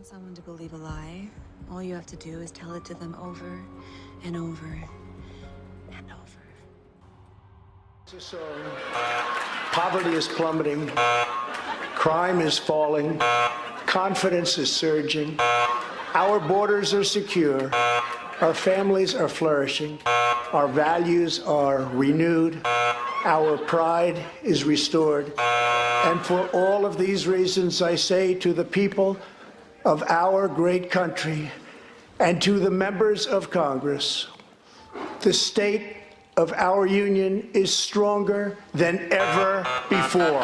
want someone to believe a lie, all you have to do is tell it to them over and over and over. Poverty is plummeting, crime is falling, confidence is surging, our borders are secure, our families are flourishing, our values are renewed, our pride is restored. And for all of these reasons, I say to the people of our great country and to the members of Congress, the state of our union is stronger than ever before.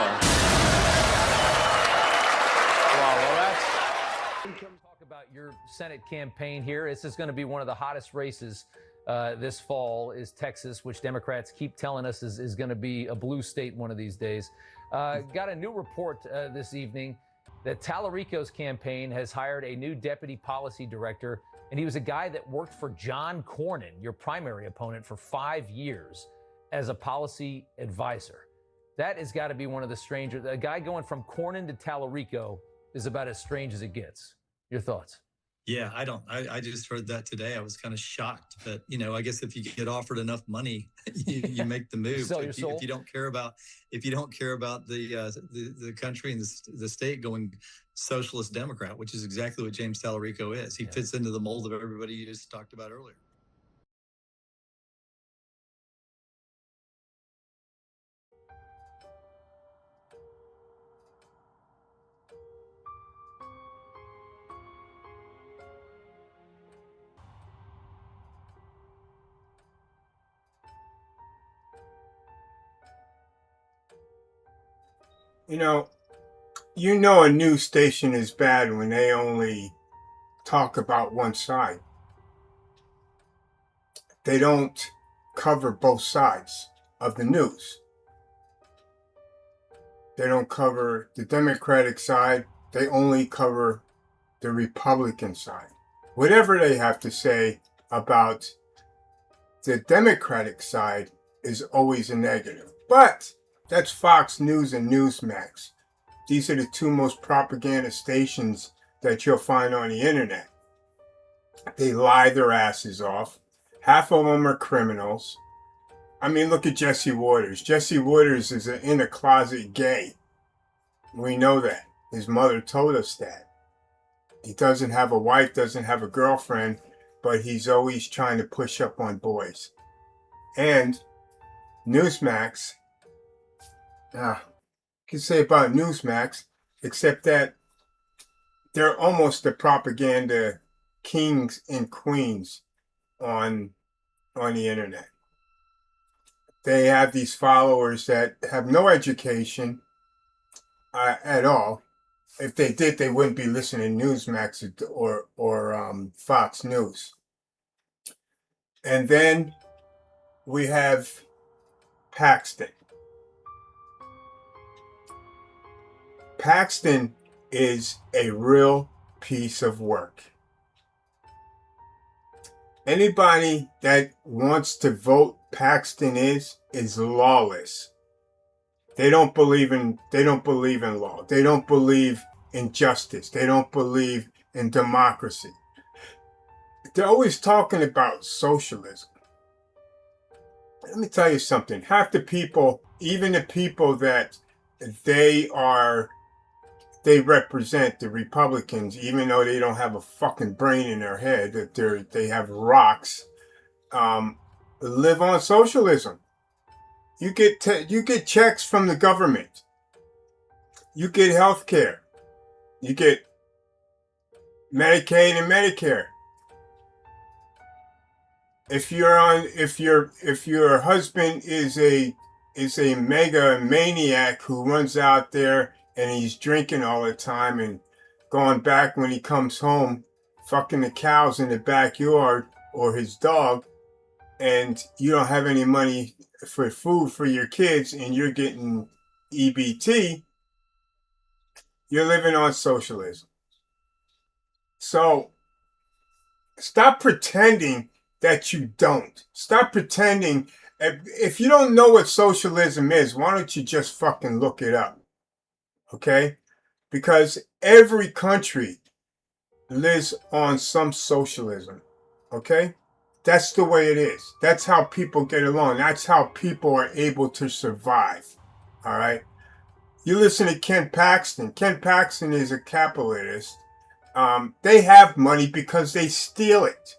Talk about your Senate campaign here. This is going to be one of the hottest races this fall is Texas, which Democrats keep telling us is going to be a blue state one of these days. Got a new report this evening that Tallarico's campaign has hired a new deputy policy director, and he was a guy that worked for John Cornyn, your primary opponent, for 5 years as a policy advisor. That has got to be one of the stranger. A guy going from Cornyn to Tallarico is about as strange as it gets. Your thoughts? Yeah, I just heard that today. I was kind of shocked, but I guess if you get offered enough money, you make the move. Sell your soul. If you don't care about the country and the state going socialist Democrat, which is exactly what James Tallarico is. He fits into the mold of everybody you just talked about earlier. A news station is bad when they only talk about one side. They don't cover both sides of the news. They don't cover the Democratic side. They only cover the Republican side. Whatever they have to say about the Democratic side is always a negative. But that's Fox News and Newsmax. These are the two most propaganda stations that you'll find on the internet. They lie their asses off. Half of them are criminals. I mean, look at Jesse Waters. Jesse Waters is an in-a-closet gay. We know that. His mother told us that. He doesn't have a wife, doesn't have a girlfriend, but he's always trying to push up on boys. And Newsmax, can say about Newsmax, except that they're almost the propaganda kings and queens on the internet. They have these followers that have no education at all. If they did, they wouldn't be listening to Newsmax or Fox News. And then we have Paxton. Paxton is a real piece of work. Anybody that wants to vote Paxton is lawless. They don't believe in law. They don't believe in justice. They don't believe in democracy. They're always talking about socialism. Let me tell you something. Half the people, even the people that they represent, the Republicans, even though they don't have a fucking brain in their head, that they have rocks, live on socialism. You get checks from the government. You get health care. You get Medicaid and Medicare. If your husband is a mega maniac who runs out there and he's drinking all the time and going back when he comes home, fucking the cows in the backyard or his dog, and you don't have any money for food for your kids and you're getting EBT, you're living on socialism. So stop pretending that you don't. Stop pretending. If you don't know what socialism is, why don't you just fucking look it up? Okay? Because every country lives on some socialism. Okay? That's the way it is. That's how people get along. That's how people are able to survive. All right? You listen to Ken Paxton. Ken Paxton is a capitalist. They have money because they steal it.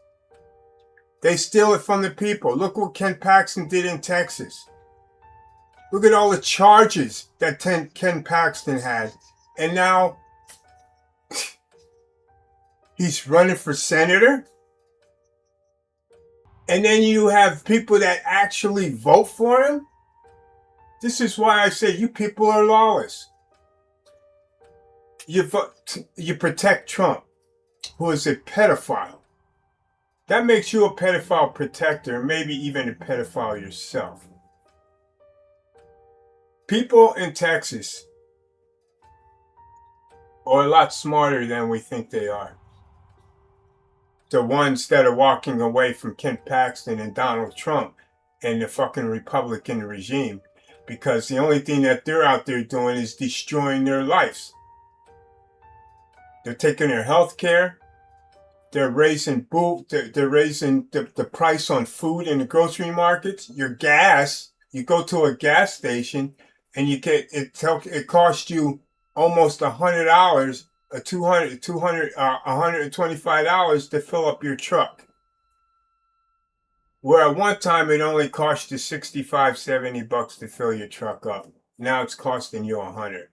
They steal it from the people. Look what Ken Paxton did in Texas. Look at all the charges that Ken Paxton had. And now he's running for senator. And then you have people that actually vote for him. This is why I say you people are lawless. You protect Trump, who is a pedophile. That makes you a pedophile protector, maybe even a pedophile yourself. People in Texas are a lot smarter than we think they are. The ones that are walking away from Ken Paxton and Donald Trump and the fucking Republican regime, because the only thing that they're out there doing is destroying their lives. They're taking their health care. They're raising the price on food in the grocery markets. Your gas, you go to a gas station and you get it costs you almost $100, $125 to fill up your truck. Where at one time it only cost you $65, $70 to fill your truck up. Now it's costing you $100.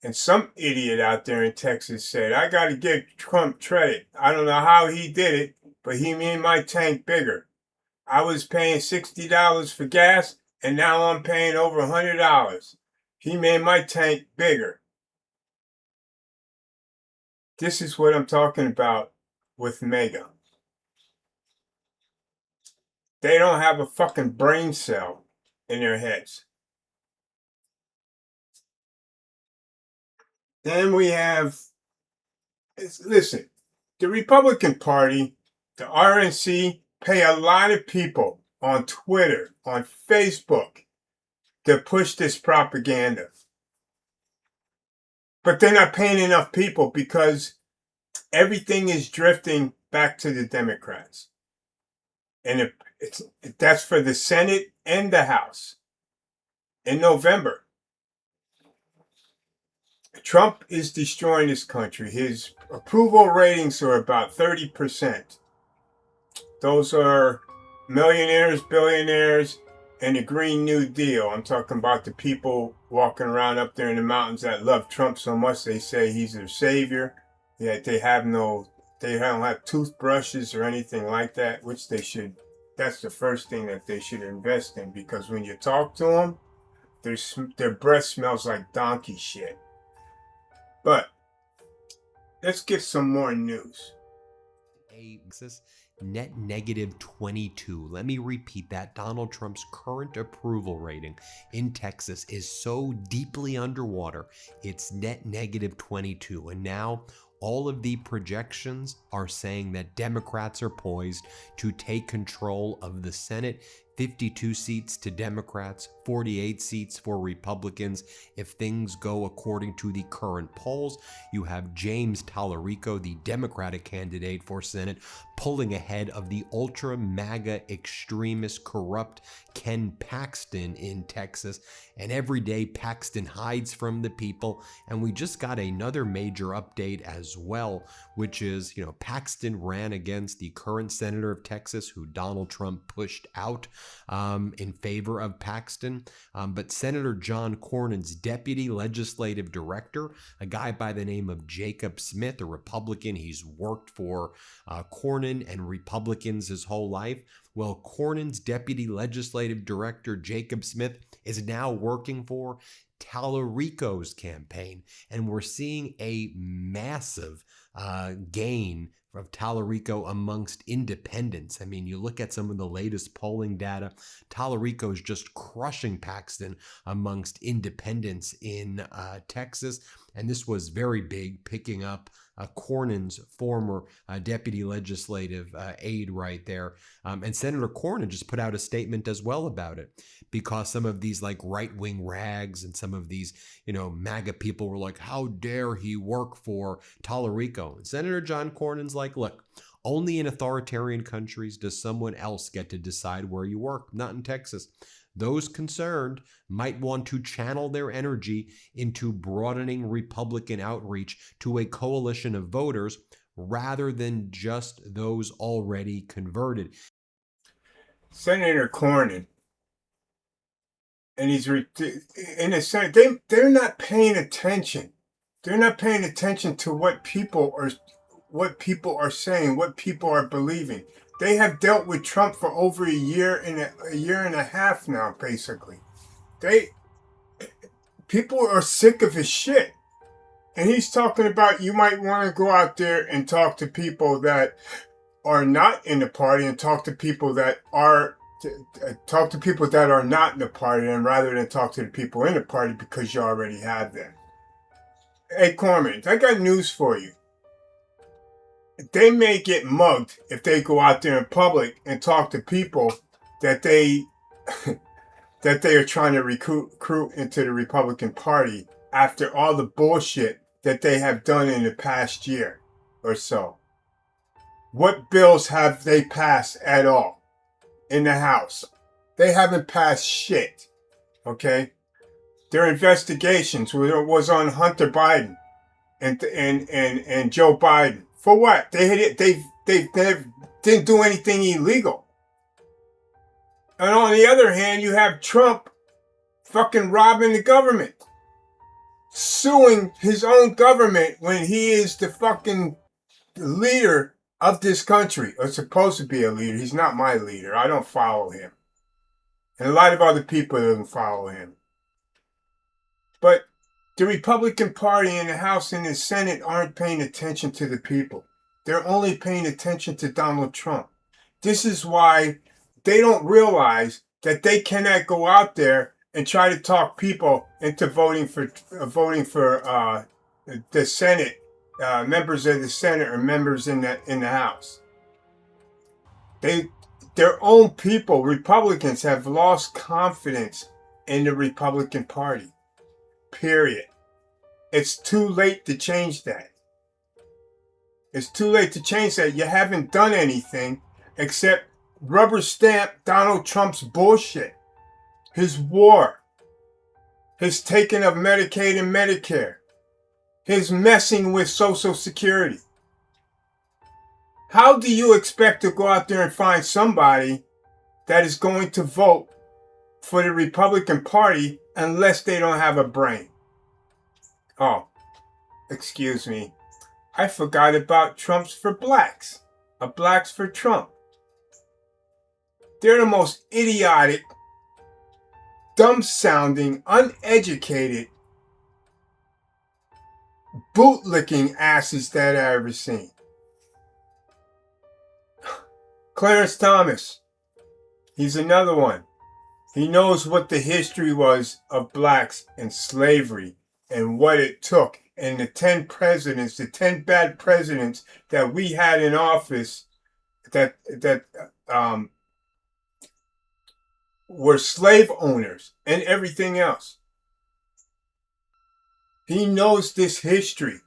And some idiot out there in Texas said, I got to give Trump credit. I don't know how he did it, but he made my tank bigger. I was paying $60 for gas, and now I'm paying over $100. He made my tank bigger. This is what I'm talking about with MAGA. They don't have a fucking brain cell in their heads. Then we have, listen, the Republican Party, the RNC, pay a lot of people on Twitter, on Facebook, to push this propaganda. But they're not paying enough people because everything is drifting back to the Democrats. And that's for the Senate and the House in November. Trump is destroying this country. His approval ratings are about 30%. Those are millionaires, billionaires, and the Green New Deal. I'm talking about the people walking around up there in the mountains that love Trump so much they say he's their savior. Yet they don't have toothbrushes or anything like that, which they should. That's the first thing that they should invest in, because when you talk to them, their breath smells like donkey shit. But let's get some more news. Net negative 22. Let me repeat that. Donald Trump's current approval rating in Texas is so deeply underwater, it's net negative 22. And now all of the projections are saying that Democrats are poised to take control of the Senate. 52 seats to Democrats, 48 seats for Republicans. If things go according to the current polls, you have James Tallarico, the Democratic candidate for Senate, pulling ahead of the ultra MAGA extremist corrupt Ken Paxton in Texas. And every day Paxton hides from the people. And we just got another major update as well, which is, Paxton ran against the current senator of Texas, who Donald Trump pushed out in favor of Paxton. But Senator John Cornyn's deputy legislative director, a guy by the name of Jacob Smith, a Republican, he's worked for Cornyn and Republicans his whole life. Well, Cornyn's deputy legislative director, Jacob Smith, is now working for Tallarico's campaign. And we're seeing a massive gain of Tallarico amongst independents. I mean, you look at some of the latest polling data, Tallarico is just crushing Paxton amongst independents in Texas. And this was very big, picking up Cornyn's former deputy legislative aide right there. And Senator Cornyn just put out a statement as well about it, because some of these like right-wing rags and some of these, MAGA people were like, how dare he work for Tallarico? And Senator John Cornyn's like, look, only in authoritarian countries does someone else get to decide where you work, not in Texas. Those concerned might want to channel their energy into broadening Republican outreach to a coalition of voters rather than just those already converted. Senator Cornyn, and in a sense, they're not paying attention. They're not paying attention to what people are saying, what people are believing. They have dealt with Trump for over a year and a half now, basically. People are sick of his shit. And he's talking about you might want to go out there and talk to people that are not in the party and talk to people that are not in the party, and rather than talk to the people in the party because you already have them. Hey, Corman, I got news for you. They may get mugged if they go out there in public and talk to people that they are trying to recruit into the Republican Party after all the bullshit that they have done in the past year or so. What bills have they passed at all in the House? They haven't passed shit. Okay? Their investigations was on Hunter Biden and Joe Biden. For what? They didn't do anything illegal. And on the other hand, you have Trump fucking robbing the government, suing his own government when he is the fucking leader of this country, or supposed to be a leader. He's not my leader. I don't follow him. And a lot of other people don't follow him. But the Republican Party in the House and the Senate aren't paying attention to the people. They're only paying attention to Donald Trump. This is why they don't realize that they cannot go out there and try to talk people into voting for the Senate, members of the Senate or members in the House. Their own people, Republicans, have lost confidence in the Republican Party. Period. It's too late to change that. It's too late to change that. You haven't done anything except rubber stamp Donald Trump's bullshit. His war. His taking of Medicaid and Medicare. His messing with Social Security. How do you expect to go out there and find somebody that is going to vote for the Republican Party unless they don't have a brain? Oh, excuse me. I forgot about Trump's for Blacks. A Blacks for Trump. They're the most idiotic, dumb-sounding, uneducated, bootlicking asses that I've ever seen. Clarence Thomas. He's another one. He knows what the history was of blacks and slavery and what it took. And the 10 presidents, the 10 bad presidents that we had in office that were slave owners and everything else. He knows this history.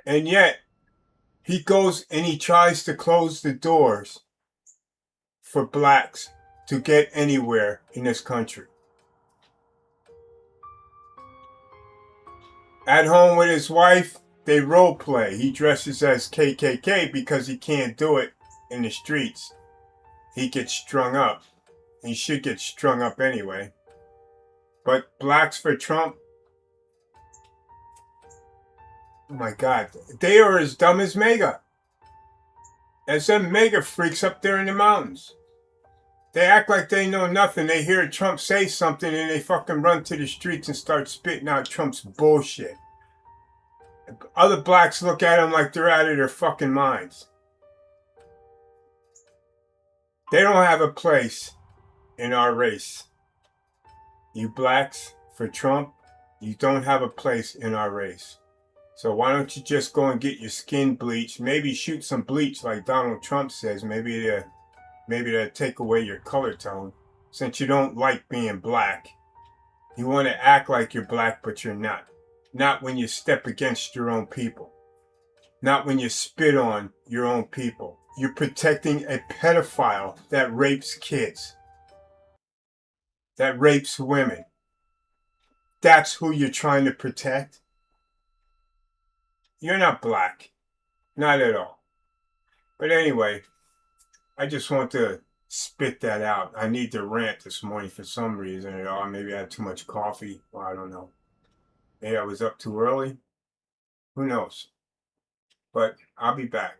And yet, he goes and he tries to close the doors for blacks to get anywhere in this country. At home with his wife, they role play. He dresses as KKK because he can't do it in the streets. He gets strung up. He should get strung up anyway. But blacks for Trump, oh my God, they are as dumb as MAGA. As them MAGA freaks up there in the mountains. They act like they know nothing. They hear Trump say something and they fucking run to the streets and start spitting out Trump's bullshit. Other blacks look at them like they're out of their fucking minds. They don't have a place in our race. You blacks for Trump, you don't have a place in our race. So why don't you just go and get your skin bleached? Maybe shoot some bleach like Donald Trump says. Maybe to take away your color tone. Since you don't like being black. You want to act like you're black, but you're not. Not when you step against your own people. Not when you spit on your own people. You're protecting a pedophile that rapes kids. That rapes women. That's who you're trying to protect? You're not black. Not at all. But anyway, I just want to spit that out. I need to rant this morning for some reason at all. Maybe I had too much coffee. Well, I don't know. Maybe I was up too early. Who knows? But I'll be back.